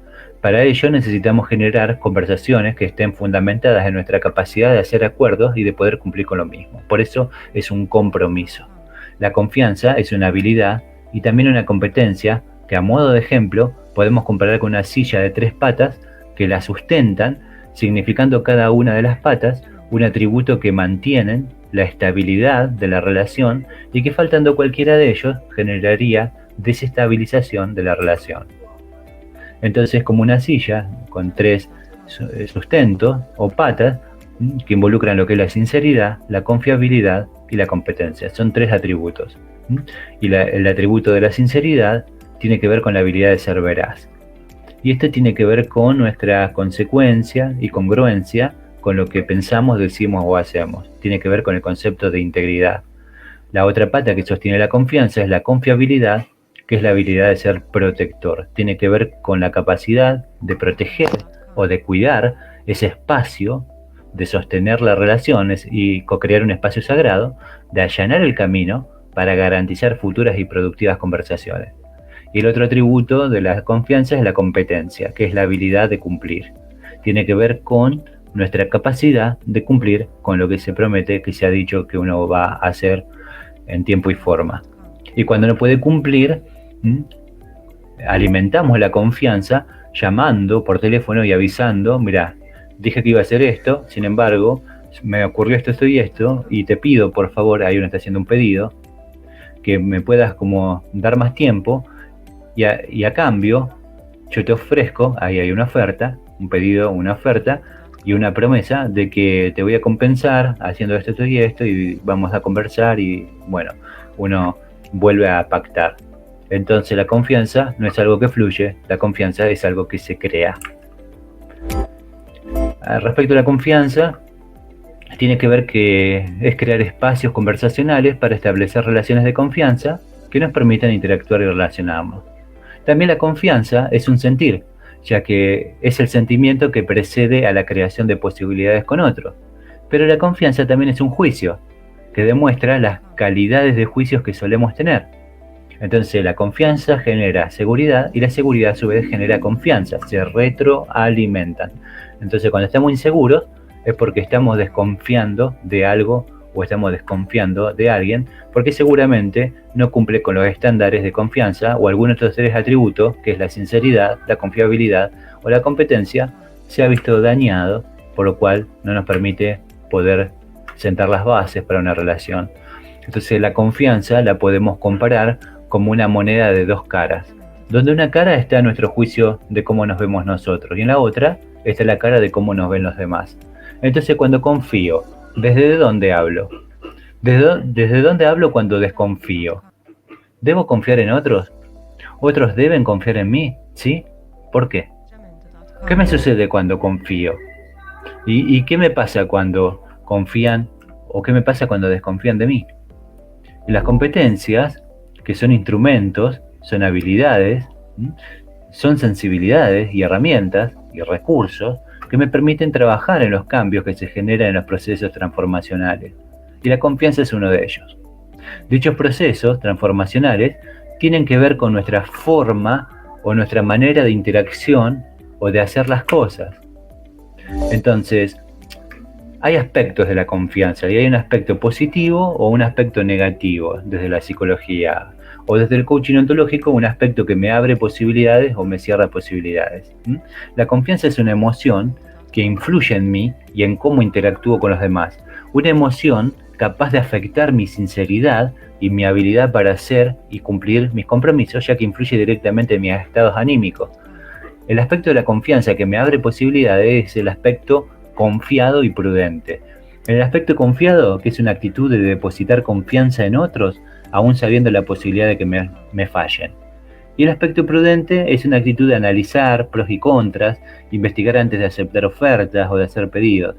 Para ello necesitamos generar conversaciones que estén fundamentadas en nuestra capacidad de hacer acuerdos y de poder cumplir con lo mismo. Por eso es un compromiso. La confianza es una habilidad y también una competencia que, a modo de ejemplo, podemos comparar con una silla de 3 patas que la sustentan, significando cada una de las patas un atributo que mantienen la estabilidad de la relación y que, faltando cualquiera de ellos, generaría desestabilización de la relación. Entonces, como una silla con 3 sustentos o patas que involucran lo que es la sinceridad, la confiabilidad y la competencia. Son 3 atributos. Y el atributo de la sinceridad tiene que ver con la habilidad de ser veraz. Y esto tiene que ver con nuestra consecuencia y congruencia con lo que pensamos, decimos o hacemos. Tiene que ver con el concepto de integridad. La otra pata que sostiene la confianza es la confiabilidad, que es la habilidad de ser protector. Tiene que ver con la capacidad de proteger o de cuidar ese espacio, de sostener las relaciones y co-crear un espacio sagrado, de allanar el camino para garantizar futuras y productivas conversaciones. Y el otro atributo de la confianza es la competencia, que es la habilidad de cumplir. Tiene que ver con nuestra capacidad de cumplir con lo que se promete, que se ha dicho que uno va a hacer en tiempo y forma. Y cuando no puede cumplir, alimentamos la confianza llamando por teléfono y avisando: mira, dije que iba a hacer esto, sin embargo, me ocurrió esto y esto, y te pido, por favor, ahí uno está haciendo un pedido, que me puedas como dar más tiempo, y a cambio, yo te ofrezco, ahí hay una oferta, un pedido, una oferta, y una promesa de que te voy a compensar haciendo esto y esto, y vamos a conversar, y bueno, uno vuelve a pactar. Entonces la confianza no es algo que fluye, la confianza es algo que se crea. Respecto a la confianza, tiene que ver que es crear espacios conversacionales para establecer relaciones de confianza que nos permitan interactuar y relacionarnos. También la confianza es un sentir, ya que es el sentimiento que precede a la creación de posibilidades con otros. Pero la confianza también es un juicio, que demuestra las calidades de juicios que solemos tener. Entonces la confianza genera seguridad y la seguridad a su vez genera confianza, se retroalimentan. Entonces cuando estamos inseguros es porque estamos desconfiando de algo o estamos desconfiando de alguien, porque seguramente no cumple con los estándares de confianza o algunos de estos 3 atributos, que es la sinceridad, la confiabilidad o la competencia, se ha visto dañado, por lo cual no nos permite poder sentar las bases para una relación. Entonces la confianza la podemos comparar como una moneda de 2 caras, donde una cara está nuestro juicio de cómo nos vemos nosotros y en la otra está la cara de cómo nos ven los demás. Entonces cuando confío, ¿desde dónde hablo? ¿Desde dónde hablo cuando desconfío? ¿Debo confiar en otros? ¿Otros deben confiar en mí? ¿Sí? ¿Por qué? ¿Qué me sucede cuando confío? ¿Y qué me pasa cuando confían o qué me pasa cuando desconfían de mí? Y las competencias, que son instrumentos, son habilidades, son sensibilidades y herramientas y recursos que me permiten trabajar en los cambios que se generan en los procesos transformacionales. Y la confianza es uno de ellos. Dichos procesos transformacionales tienen que ver con nuestra forma o nuestra manera de interacción o de hacer las cosas. Entonces, hay aspectos de la confianza y hay un aspecto positivo o un aspecto negativo desde la psicología o desde el coaching ontológico, un aspecto que me abre posibilidades o me cierra posibilidades. La confianza es una emoción que influye en mí y en cómo interactúo con los demás. Una emoción capaz de afectar mi sinceridad y mi habilidad para hacer y cumplir mis compromisos, ya que influye directamente en mis estados anímicos. El aspecto de la confianza que me abre posibilidades es el aspecto confiado y prudente. El aspecto confiado, que es una actitud de depositar confianza en otros, aún sabiendo la posibilidad de que me fallen. Y el aspecto prudente es una actitud de analizar pros y contras, investigar antes de aceptar ofertas o de hacer pedidos.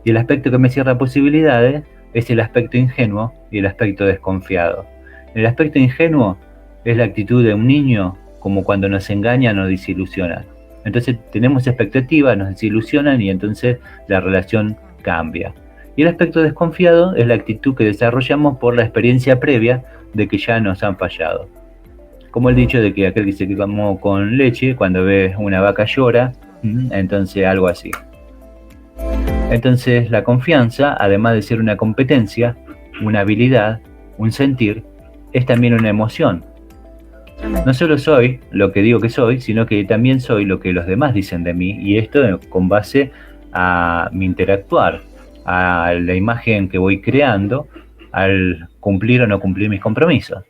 Y el aspecto que me cierra posibilidades es el aspecto ingenuo y el aspecto desconfiado. El aspecto ingenuo es la actitud de un niño, como cuando nos engañan o desilusionan. Entonces tenemos expectativas, nos desilusionan y entonces la relación cambia. Y el aspecto desconfiado es la actitud que desarrollamos por la experiencia previa de que ya nos han fallado. Como el dicho de que aquel que se quemó con leche, cuando ve una vaca llora, entonces algo así. Entonces la confianza, además de ser una competencia, una habilidad, un sentir, es también una emoción. No solo soy lo que digo que soy, sino que también soy lo que los demás dicen de mí, y esto con base a mi interactuar, a la imagen que voy creando al cumplir o no cumplir mis compromisos.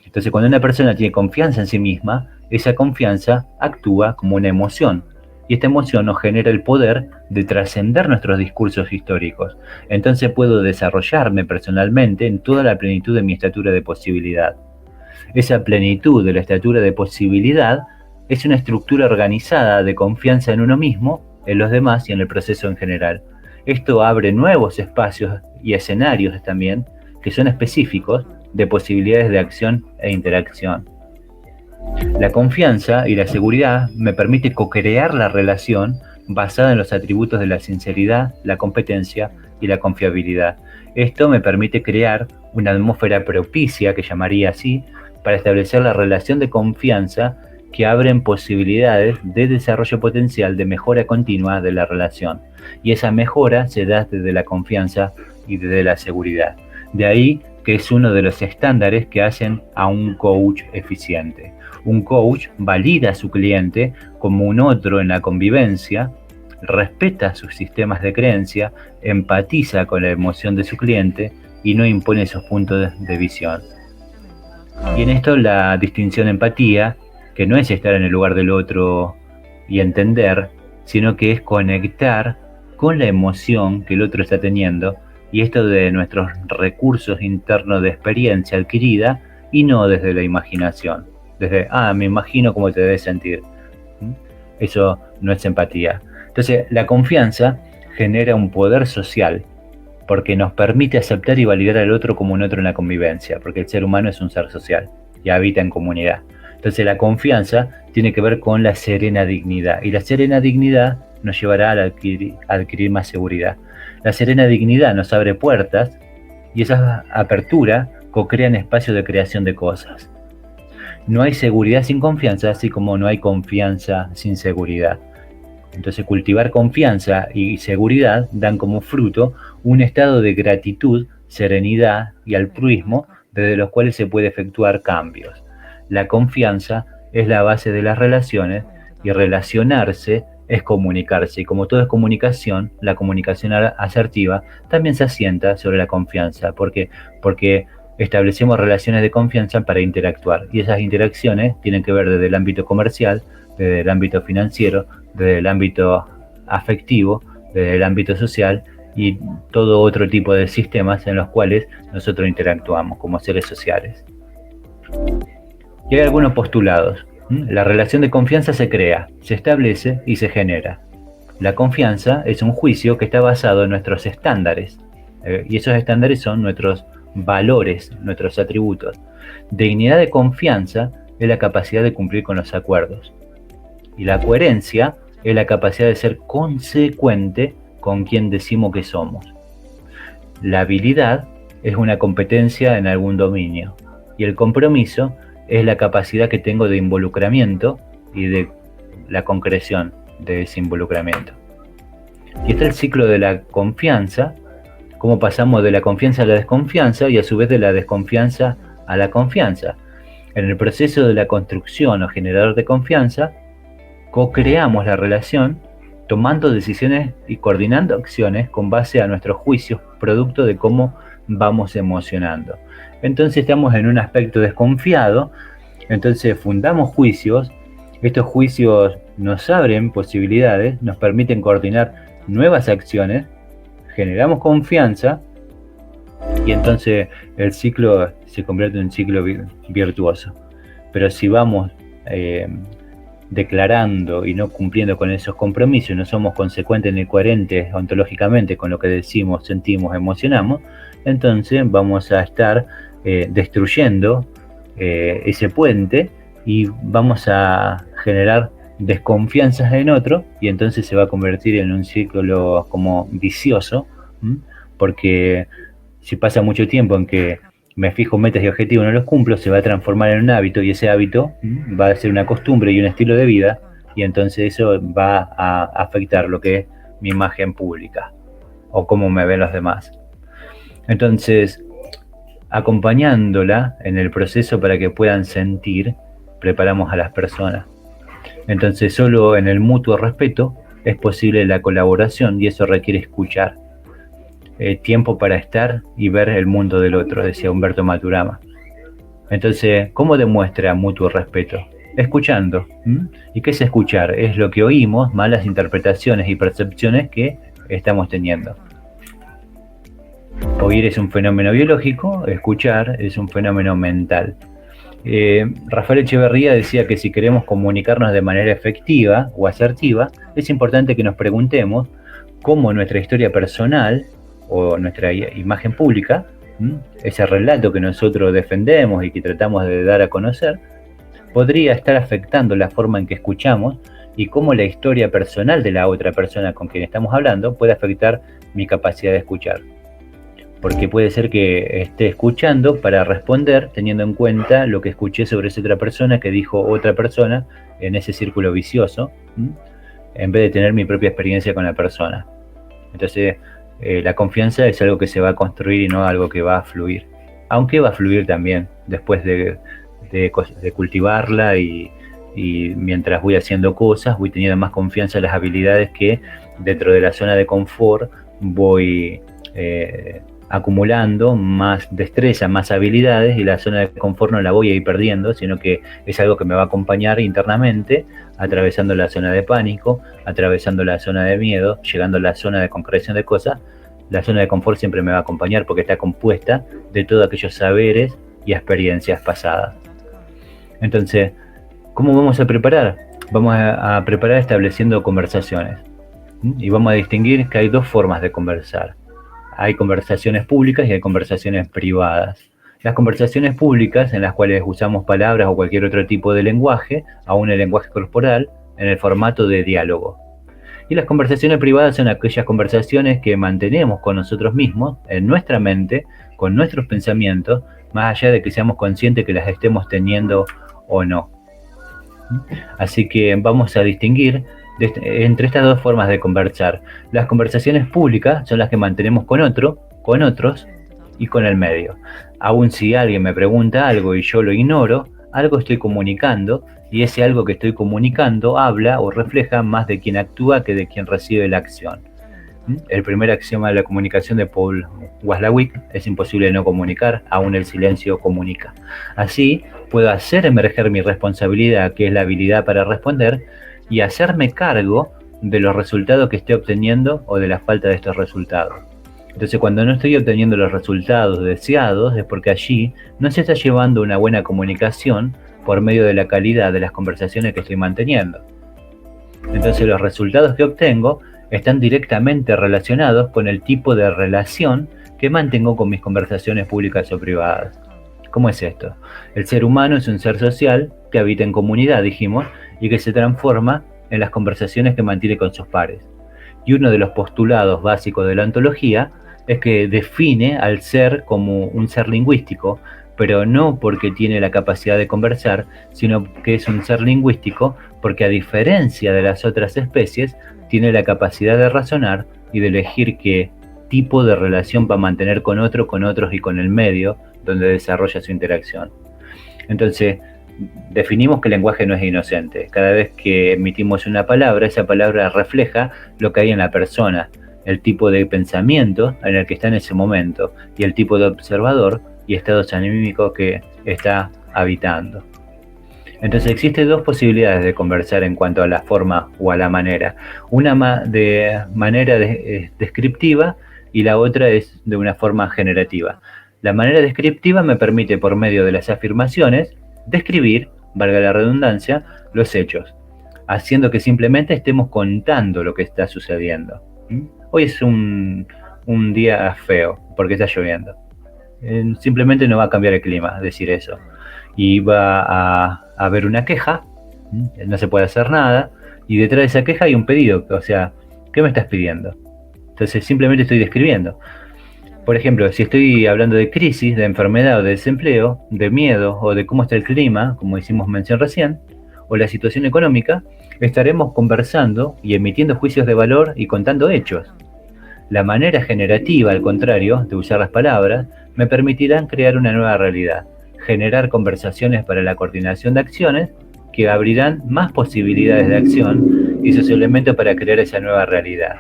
Entonces, cuando una persona tiene confianza en sí misma, esa confianza actúa como una emoción. Y esta emoción nos genera el poder de trascender nuestros discursos históricos. Entonces puedo desarrollarme personalmente en toda la plenitud de mi estatura de posibilidad. Esa plenitud de la estatura de posibilidad es una estructura organizada de confianza en uno mismo, en los demás y en el proceso en general. Esto abre nuevos espacios y escenarios también que son específicos de posibilidades de acción e interacción. La confianza y la seguridad me permite co-crear la relación basada en los atributos de la sinceridad, la competencia y la confiabilidad. Esto me permite crear una atmósfera propicia, que llamaría así, para establecer la relación de confianza que abren posibilidades de desarrollo potencial de mejora continua de la relación. Y esa mejora se da desde la confianza y desde la seguridad. De ahí que es uno de los estándares que hacen a un coach eficiente. Un coach valida a su cliente como un otro en la convivencia, respeta sus sistemas de creencia, empatiza con la emoción de su cliente y no impone esos puntos de visión. Y en esto la distinción de empatía, que no es estar en el lugar del otro y entender, sino que es conectar con la emoción que el otro está teniendo, y esto de nuestros recursos internos de experiencia adquirida y no desde la imaginación. Desde, me imagino cómo te debes sentir. Eso no es empatía. Entonces, la confianza genera un poder social porque nos permite aceptar y validar al otro como un otro en la convivencia, porque el ser humano es un ser social y habita en comunidad. Entonces, la confianza tiene que ver con la serena dignidad, y la serena dignidad nos llevará a adquirir más seguridad. La serena dignidad nos abre puertas y esas aperturas co-crean espacios de creación de cosas. No hay seguridad sin confianza, así como no hay confianza sin seguridad. Entonces, cultivar confianza y seguridad dan como fruto un estado de gratitud, serenidad y altruismo desde los cuales se puede efectuar cambios. La confianza es la base de las relaciones y relacionarse es comunicarse. Y como todo es comunicación, la comunicación asertiva también se asienta sobre la confianza. ¿Por qué? Porque establecemos relaciones de confianza para interactuar. Y esas interacciones tienen que ver desde el ámbito comercial, desde el ámbito financiero, desde el ámbito afectivo, desde el ámbito social y todo otro tipo de sistemas en los cuales nosotros interactuamos como seres sociales. Y hay algunos postulados. La relación de confianza se crea, se establece y se genera. La confianza es un juicio que está basado en nuestros estándares, y esos estándares son nuestros valores, nuestros atributos. Dignidad de confianza es la capacidad de cumplir con los acuerdos. Y la coherencia es la capacidad de ser consecuente con quien decimos que somos. La habilidad es una competencia en algún dominio. Y el compromiso es la capacidad que tengo de involucramiento y de la concreción de ese involucramiento. Y está el ciclo de la confianza, cómo pasamos de la confianza a la desconfianza y a su vez de la desconfianza a la confianza. En el proceso de la construcción o generador de confianza, co-creamos la relación tomando decisiones y coordinando acciones con base a nuestros juicios, producto de cómo vamos emocionando. Entonces estamos en un aspecto desconfiado, entonces fundamos juicios, estos juicios nos abren posibilidades, nos permiten coordinar nuevas acciones, generamos confianza y entonces el ciclo se convierte en un ciclo virtuoso. Pero si vamos declarando y no cumpliendo con esos compromisos, no somos consecuentes ni coherentes ontológicamente con lo que decimos, sentimos, emocionamos, entonces vamos a estar destruyendo ese puente y vamos a generar desconfianzas en otro y entonces se va a convertir en un ciclo como vicioso, porque si pasa mucho tiempo en que me fijo metas y objetivos, no los cumplo, se va a transformar en un hábito, y ese hábito va a ser una costumbre y un estilo de vida, y entonces eso va a afectar lo que es mi imagen pública o cómo me ven los demás. Entonces, acompañándola en el proceso para que puedan sentir, preparamos a las personas. Entonces, solo en el mutuo respeto es posible la colaboración, y eso requiere escuchar. Tiempo para estar y ver el mundo del otro, decía Humberto Maturana. Entonces, ¿cómo demuestra mutuo respeto? Escuchando. ¿Y qué es escuchar? Es lo que oímos, más las interpretaciones y percepciones que estamos teniendo. Oír es un fenómeno biológico, escuchar es un fenómeno mental. Rafael Echeverría decía que si queremos comunicarnos de manera efectiva o asertiva, es importante que nos preguntemos cómo nuestra historia personal o nuestra imagen pública, ese relato que nosotros defendemos y que tratamos de dar a conocer, podría estar afectando la forma en que escuchamos, y cómo la historia personal de la otra persona con quien estamos hablando puede afectar mi capacidad de escuchar. Porque puede ser que esté escuchando para responder teniendo en cuenta lo que escuché sobre esa otra persona que dijo otra persona en ese círculo vicioso, en vez de tener mi propia experiencia con la persona. Entonces, la confianza es algo que se va a construir y no algo que va a fluir. Aunque va a fluir también después de cultivarla, y mientras voy haciendo cosas, voy teniendo más confianza en las habilidades que dentro de la zona de confort voy acumulando más destreza, más habilidades, y la zona de confort no la voy a ir perdiendo, sino que es algo que me va a acompañar internamente, atravesando la zona de pánico, atravesando la zona de miedo, llegando a la zona de concreción de cosas. La zona de confort siempre me va a acompañar porque está compuesta de todos aquellos saberes y experiencias pasadas. Entonces, ¿cómo vamos a preparar? Vamos a preparar estableciendo conversaciones. Y vamos a distinguir que hay dos formas de conversar. Hay conversaciones públicas y hay conversaciones privadas. Las conversaciones públicas, en las cuales usamos palabras o cualquier otro tipo de lenguaje, aún el lenguaje corporal, en el formato de diálogo. Y las conversaciones privadas son aquellas conversaciones que mantenemos con nosotros mismos, en nuestra mente, con nuestros pensamientos, más allá de que seamos conscientes que las estemos teniendo o no. Así que vamos a distinguir entre estas dos formas de conversar. Las conversaciones públicas son las que mantenemos con otros y con el medio. Aun si alguien me pregunta algo y yo lo ignoro, algo estoy comunicando, y ese algo que estoy comunicando habla o refleja más de quien actúa que de quien recibe la acción. El primer axioma de la comunicación de Paul Watzlawick: es imposible no comunicar, aún el silencio comunica. Así, puedo hacer emerger mi responsabilidad, que es la habilidad para responder, y hacerme cargo de los resultados que esté obteniendo o de la falta de estos resultados. Entonces, cuando no estoy obteniendo los resultados deseados, es porque allí no se está llevando una buena comunicación por medio de la calidad de las conversaciones que estoy manteniendo. Entonces, los resultados que obtengo están directamente relacionados con el tipo de relación que mantengo con mis conversaciones públicas o privadas. ¿Cómo es esto? El ser humano es un ser social que habita en comunidad, dijimos, y que se transforma en las conversaciones que mantiene con sus pares. Y uno de los postulados básicos de la ontología es que define al ser como un ser lingüístico, pero no porque tiene la capacidad de conversar, sino que es un ser lingüístico porque, a diferencia de las otras especies, tiene la capacidad de razonar y de elegir qué tipo de relación va a mantener con otros y con el medio donde desarrolla su interacción. Entonces, definimos que el lenguaje no es inocente. Cada vez que emitimos una palabra, esa palabra refleja lo que hay en la persona, el tipo de pensamiento en el que está en ese momento, y el tipo de observador y estados anímicos que está habitando. Entonces, existen dos posibilidades de conversar en cuanto a la forma o a la manera. Una de manera descriptiva, y la otra es de una forma generativa. La manera descriptiva me permite, por medio de las afirmaciones, describir, valga la redundancia, los hechos, haciendo que simplemente estemos contando lo que está sucediendo. Hoy es un día feo porque está lloviendo. Simplemente no va a cambiar el clima decir eso. Y va a haber una queja, no se puede hacer nada, y detrás de esa queja hay un pedido, o sea, ¿qué me estás pidiendo? Entonces simplemente estoy describiendo. Por ejemplo, si estoy hablando de crisis, de enfermedad o de desempleo, de miedo o de cómo está el clima, como hicimos mención recién, o la situación económica, estaremos conversando y emitiendo juicios de valor y contando hechos. La manera generativa, al contrario, de usar las palabras, me permitirán crear una nueva realidad, generar conversaciones para la coordinación de acciones que abrirán más posibilidades de acción y sus elementos para crear esa nueva realidad.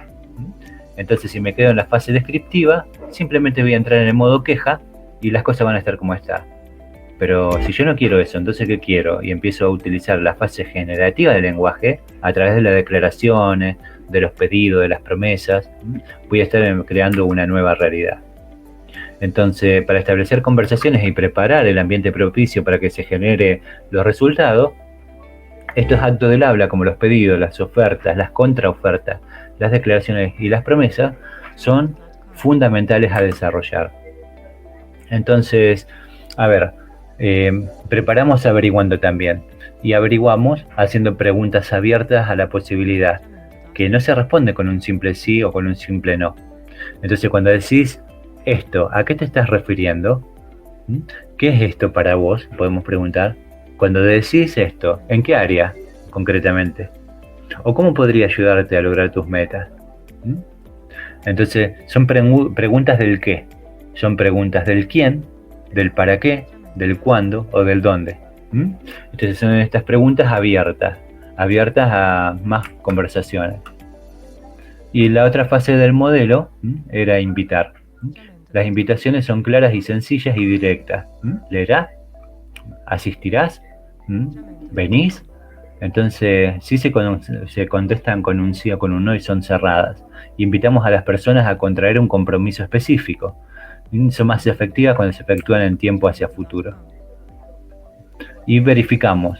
Entonces, si me quedo en la fase descriptiva, simplemente voy a entrar en el modo queja y las cosas van a estar como están. Pero si yo no quiero eso, entonces ¿qué quiero? Y empiezo a utilizar la fase generativa del lenguaje a través de las declaraciones, de los pedidos, de las promesas, voy a estar creando una nueva realidad. Entonces, para establecer conversaciones y preparar el ambiente propicio para que se genere los resultados, estos actos del habla, como los pedidos, las ofertas, las contraofertas, las declaraciones y las promesas, son fundamentales a desarrollar. Entonces, a ver, preparamos averiguando también, y averiguamos haciendo preguntas abiertas a la posibilidad, que no se responde con un simple sí o con un simple no. Entonces, cuando decís esto, ¿a qué te estás refiriendo? ¿Qué es esto para vos? Podemos preguntar. Cuando decís esto, ¿en qué área concretamente? ¿O cómo podría ayudarte a lograr tus metas? Entonces, son preguntas del qué. Son preguntas del quién, del para qué, del cuándo o del dónde. Entonces, son estas preguntas abiertas a más conversaciones. Y la otra fase del modelo era invitar. Las invitaciones son claras y sencillas y directas. ¿Leerás? ¿Asistirás? ¿Venís? Entonces, sí se contestan con un sí o con un no y son cerradas. Invitamos a las personas a contraer un compromiso específico. Son más efectivas cuando se efectúan en tiempo hacia futuro. Y verificamos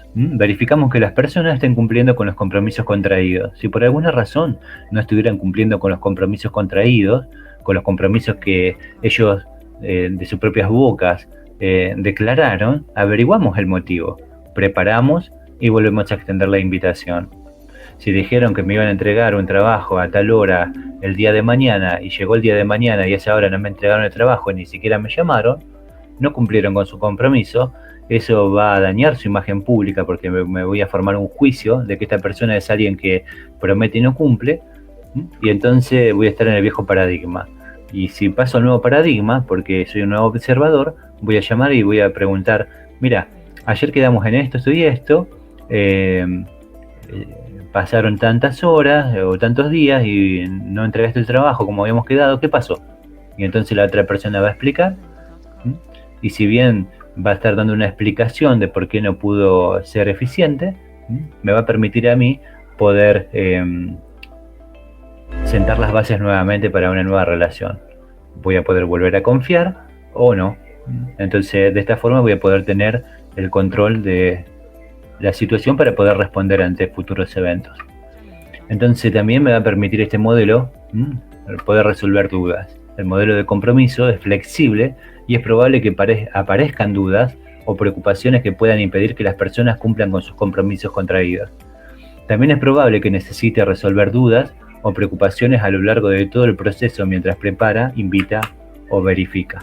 que las personas estén cumpliendo con los compromisos contraídos. Si por alguna razón no estuvieran cumpliendo con los compromisos contraídos, con los compromisos que ellos de sus propias bocas declararon, averiguamos el motivo, preparamos y volvemos a extender la invitación. Si dijeron que me iban a entregar un trabajo a tal hora el día de mañana y llegó el día de mañana y a esa hora no me entregaron el trabajo y ni siquiera me llamaron, no cumplieron con su compromiso, eso va a dañar su imagen pública porque me voy a formar un juicio de que esta persona es alguien que promete y no cumple, y entonces voy a estar en el viejo paradigma. Y si paso al nuevo paradigma, porque soy un nuevo observador, voy a llamar y voy a preguntar, mira, ayer quedamos en esto y esto, pasaron tantas horas o tantos días y no entregaste el trabajo como habíamos quedado, ¿qué pasó? Y entonces la otra persona va a explicar, y si bien va a estar dando una explicación de por qué no pudo ser eficiente, me va a permitir a mí poder sentar las bases nuevamente para una nueva relación. Voy a poder volver a confiar o no. Entonces, de esta forma voy a poder tener el control de la situación para poder responder ante futuros eventos. Entonces, también me va a permitir este modelo poder resolver dudas. El modelo de compromiso es flexible y es probable que aparezcan dudas o preocupaciones que puedan impedir que las personas cumplan con sus compromisos contraídos. También es probable que necesite resolver dudas o preocupaciones a lo largo de todo el proceso mientras prepara, invita o verifica.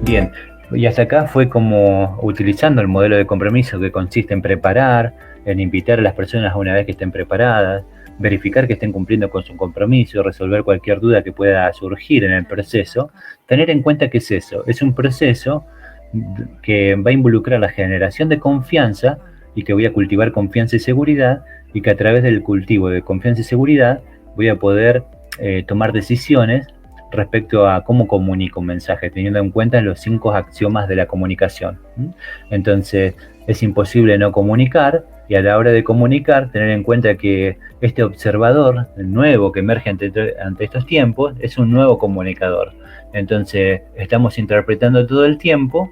Bien, y hasta acá fue como utilizando el modelo de compromiso, que consiste en preparar, en invitar a las personas una vez que estén preparadas, verificar que estén cumpliendo con su compromiso, resolver cualquier duda que pueda surgir en el proceso. Tener en cuenta que es eso, es un proceso que va a involucrar la generación de confianza y que voy a cultivar confianza y seguridad, y que a través del cultivo de confianza y seguridad voy a poder tomar decisiones respecto a cómo comunico un mensaje, teniendo en cuenta los 5 axiomas de la comunicación. Entonces, es imposible no comunicar, y a la hora de comunicar, tener en cuenta que este observador nuevo que emerge ante estos tiempos es un nuevo comunicador. Entonces, estamos interpretando todo el tiempo,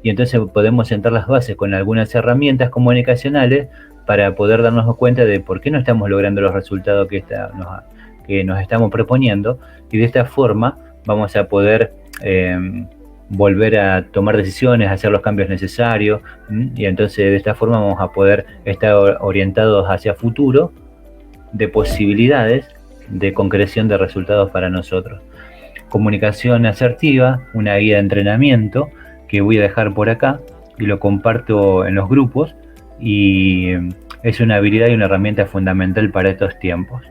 y entonces podemos sentar las bases con algunas herramientas comunicacionales para poder darnos cuenta de por qué no estamos logrando los resultados que nos estamos proponiendo, y de esta forma vamos a poder volver a tomar decisiones, hacer los cambios necesarios, y entonces de esta forma vamos a poder estar orientados hacia futuro de posibilidades de concreción de resultados para nosotros. comunicación asertiva, una guía de entrenamiento que voy a dejar por acá y lo comparto en los grupos, y es una habilidad y una herramienta fundamental para estos tiempos.